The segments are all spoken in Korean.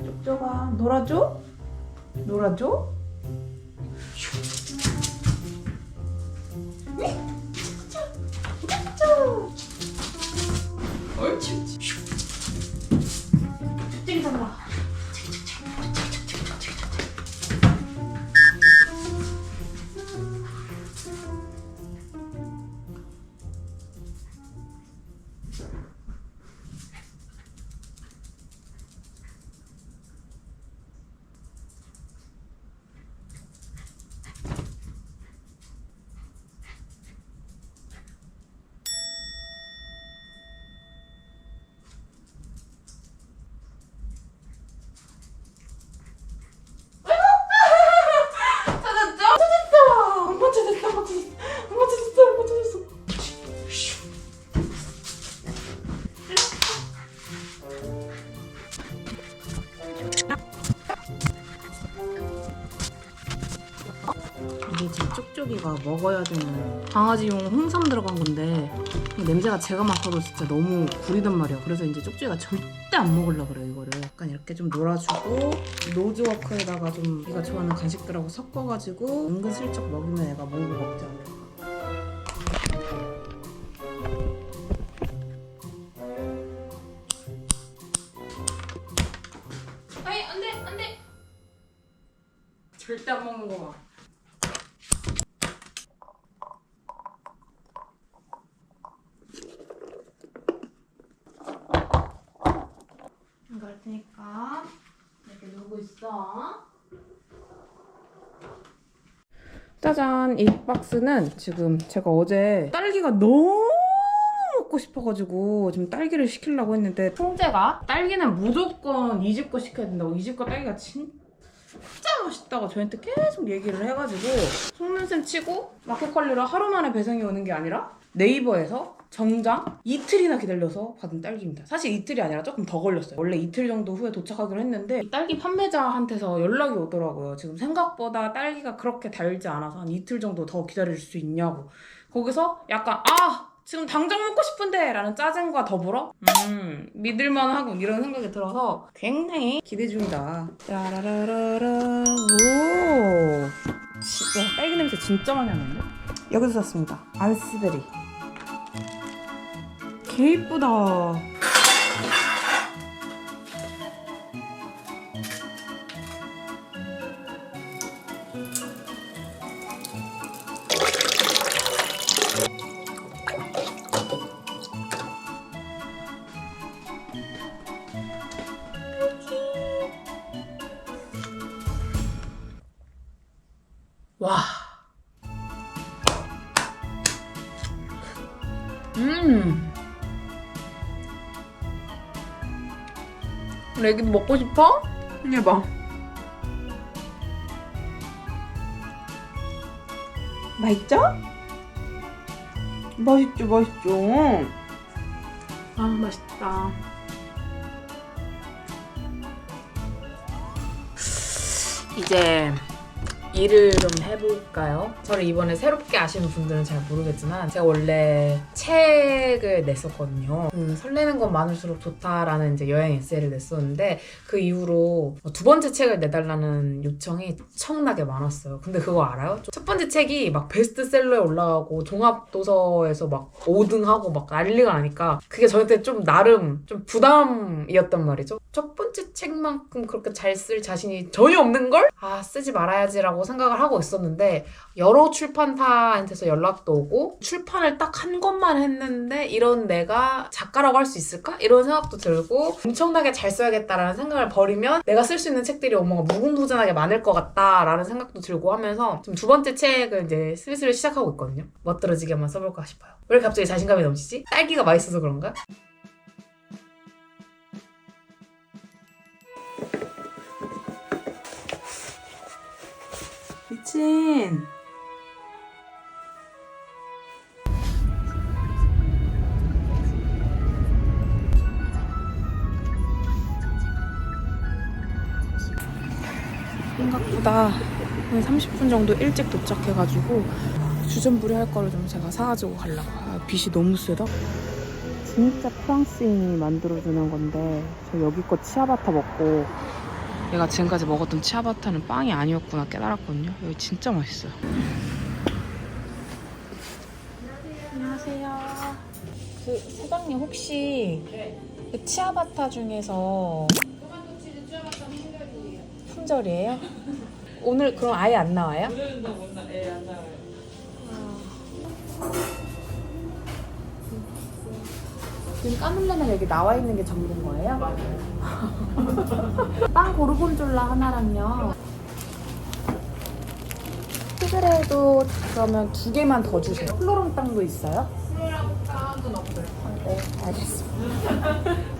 쪽쪽아, 놀아줘? 놀아줘? 옳지. 쭉쭉이 잡아. 이게 지금 쪽쪽이가 먹어야 되는 강아지용 홍삼 들어간 건데 냄새가 제가 맡아도 진짜 너무 구리단 말이야. 그래서 이제 쪽쪽이가 절대 안 먹으려고 그래요. 이거를 약간 이렇게 좀 놀아주고 노즈워크에다가 좀 얘가 좋아하는 간식들하고 섞어가지고 은근슬쩍 먹이면 애가 몰고 먹지 않을까. 아이 안돼 안돼 절대 안 먹는 거 봐. 이거 할 테니까 이렇게 놀고 있어. 짜잔! 이 박스는 지금 제가 어제 딸기가 너무 먹고 싶어가지고 지금 딸기를 시키려고 했는데 형제가 딸기는 무조건 이 집 거 시켜야 된다고, 이 집 거 딸기가 진짜 맛있다고 저한테 계속 얘기를 해가지고 속눈썹 치고 마켓컬리로 하루 만에 배송이 오는 게 아니라 네이버에서 정장 이틀이나 기다려서 받은 딸기입니다. 사실 이틀이 아니라 조금 더 걸렸어요. 원래 이틀 정도 후에 도착하기로 했는데 딸기 판매자한테서 연락이 오더라고요. 지금 생각보다 딸기가 그렇게 달지 않아서 한 이틀 정도 더 기다릴 수 있냐고. 거기서 약간 지금 당장 먹고 싶은데 라는 짜증과 더불어 믿을만하고 이런 생각이 들어서 굉장히 기대 중이다. 짜라라라라. 오, 와, 딸기 냄새 진짜 많이 나는데? 여기서 샀습니다. 안스베리. 개 이쁘다. 와. 우리 애기도 먹고 싶어? 해봐. 맛있죠? 맛있죠, 맛있죠. 아, 맛있다. 이제 일을 좀 해볼까요? 저를 이번에 새롭게 아시는 분들은 잘 모르겠지만 제가 원래 책을 냈었거든요. 설레는 건 많을수록 좋다라는 이제 여행 에세이를 냈었는데 그 이후로 두 번째 책을 내달라는 요청이 엄청나게 많았어요. 근데 그거 알아요? 첫 번째 책이 막 베스트셀러에 올라가고 종합도서에서 막 5등하고 막 난리가 나니까 그게 저한테 좀 나름 좀 부담이었단 말이죠. 첫 번째 책만큼 그렇게 잘 쓸 자신이 전혀 없는 걸? 쓰지 말아야지라고 생각을 하고 있었는데 여러 출판사한테서 연락도 오고 출판을 딱 한 권만 했는데 이런 내가 작가라고 할 수 있을까? 이런 생각도 들고 엄청나게 잘 써야겠다라는 생각을 버리면 내가 쓸 수 있는 책들이 뭔가 무궁무진하게 많을 것 같다라는 생각도 들고 하면서 지금 두 번째 책을 이제 슬슬 시작하고 있거든요. 멋들어지게 한번 써볼까 싶어요. 왜 갑자기 자신감이 넘치지? 딸기가 맛있어서 그런가? 미친. 생각보다 한 30분 정도 일찍 도착해가지고 주전부리 할 거를 좀 제가 사가지고 가려고. 빛이 너무 세다. 진짜 프랑스인이 만들어주는 건데 저 여기 거 치아바타 먹고 얘가 지금까지 먹었던 치아바타는 빵이 아니었구나 깨달았거든요. 여기 진짜 맛있어요. 안녕하세요. 그 사장님 혹시 그 치아바타 중에서 품절이에요? 오늘 그럼 아예 안 나와요? 오늘은 못 나와요. 네, 안 나와요. 지금 까눌레는 여기 나와 있는 게 전부인 거예요? 맞아요. 빵 고르곤졸라 하나랑요. 피그레도 그러면 2개만 더 주세요. 플로랑 빵도 있어요? 플로랑 빵은 없어요. 네, 알겠습니다.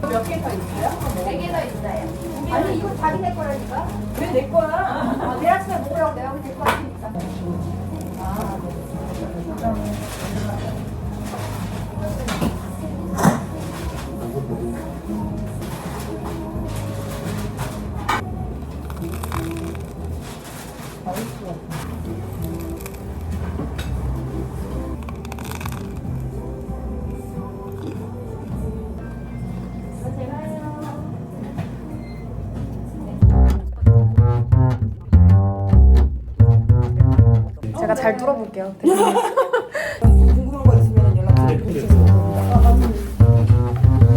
몇 개 더 있어요? 4개 더 있어요. 아니 이거 자기네 거라니까. 왜 내 거야? 아, 내일 아침에 먹으라고 내가 하면 될 거 같으니까. 아, 제가 잘 뚫어볼게요. 궁금한 거 있으면 연락 주세요.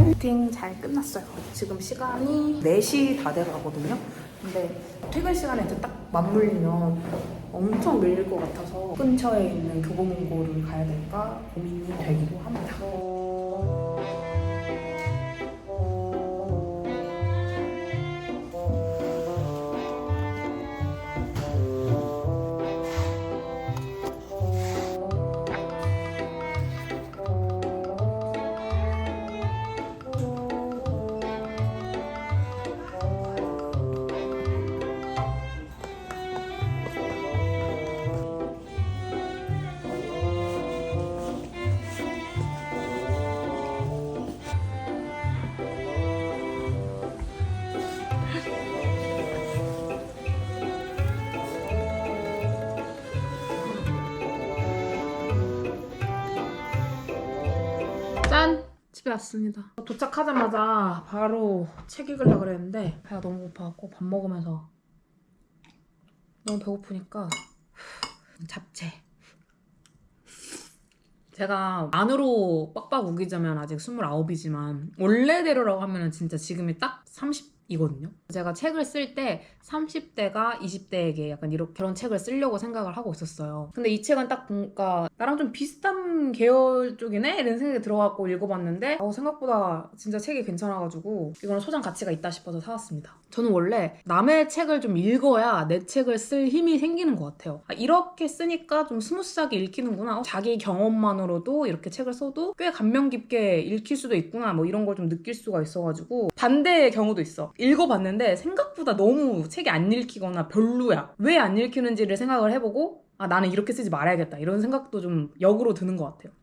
미팅 잘 끝났어요. 지금 시간이 4시 다 돼가거든요. 근데 퇴근 시간에 이제 딱 맞물리면 엄청 밀릴 것 같아서 근처에 있는 교보문고를 가야 될까 고민이 되기도 합니다. 짠! 집에 왔습니다. 도착하자마자 바로 책 읽으려고 그랬는데 배가 너무 고파갖고 밥 먹으면서 너무 배고프니까 잡채. 제가 안으로 빡빡 우기자면 아직 29이지만 원래대로라고 하면 진짜 지금이 딱 30이거든요. 제가 책을 쓸 때 30대가 20대에게 약간 이렇게 그런 책을 쓰려고 생각을 하고 있었어요. 근데 이 책은 딱 보니까 나랑 좀 비슷한 계열 쪽이네? 이런 생각이 들어갖고 읽어봤는데 생각보다 진짜 책이 괜찮아가지고 이거는 소장 가치가 있다 싶어서 사왔습니다. 저는 원래 남의 책을 좀 읽어야 내 책을 쓸 힘이 생기는 것 같아요. 이렇게 쓰니까 좀 스무스하게 읽히는구나. 자기 경험만으로도 이렇게 책을 써도 꽤 감명 깊게 읽힐 수도 있구나. 뭐 이런 걸 좀 느낄 수가 있어가지고 반대의 경우도 있어. 읽어봤는데 생각보다 너무 책이 안 읽히거나 별로야. 왜 안 읽히는지를 생각을 해보고 나는 이렇게 쓰지 말아야겠다. 이런 생각도 좀 역으로 드는 것 같아요.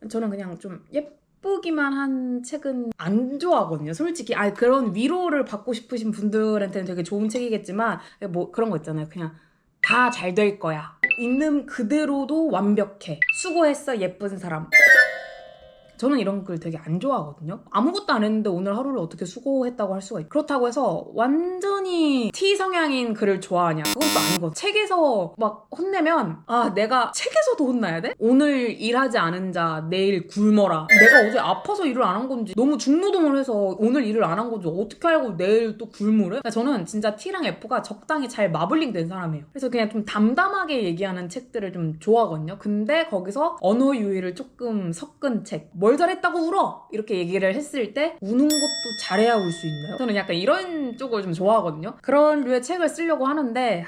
저는 그냥 좀 예쁘기만 한 책은 안 좋아하거든요. 솔직히 그런 위로를 받고 싶으신 분들한테는 되게 좋은 책이겠지만 뭐 그런 거 있잖아요. 그냥 다 잘 될 거야. 있는 그대로도 완벽해. 수고했어 예쁜 사람. 저는 이런 글 되게 안 좋아하거든요. 아무것도 안 했는데 오늘 하루를 어떻게 수고했다고 할 수가 있고 그렇다고 해서 완전히 T 성향인 글을 좋아하냐? 그건 또 아니거든. 책에서 막 혼내면 내가 책에서도 혼나야 돼? 오늘 일하지 않은 자 내일 굶어라. 내가 어제 아파서 일을 안 한 건지 너무 중노동을 해서 오늘 일을 안 한 건지 어떻게 알고 내일 또 굶으래? 그러니까 저는 진짜 T랑 F가 적당히 잘 마블링 된 사람이에요. 그래서 그냥 좀 담담하게 얘기하는 책들을 좀 좋아하거든요. 근데 거기서 언어 유희를 조금 섞은 책 뭘 잘했다고 울어! 이렇게 얘기를 했을 때 우는 것도 잘해야 울 수 있나요? 저는 약간 이런 쪽을 좀 좋아하거든요. 그런 류의 책을 쓰려고 하는데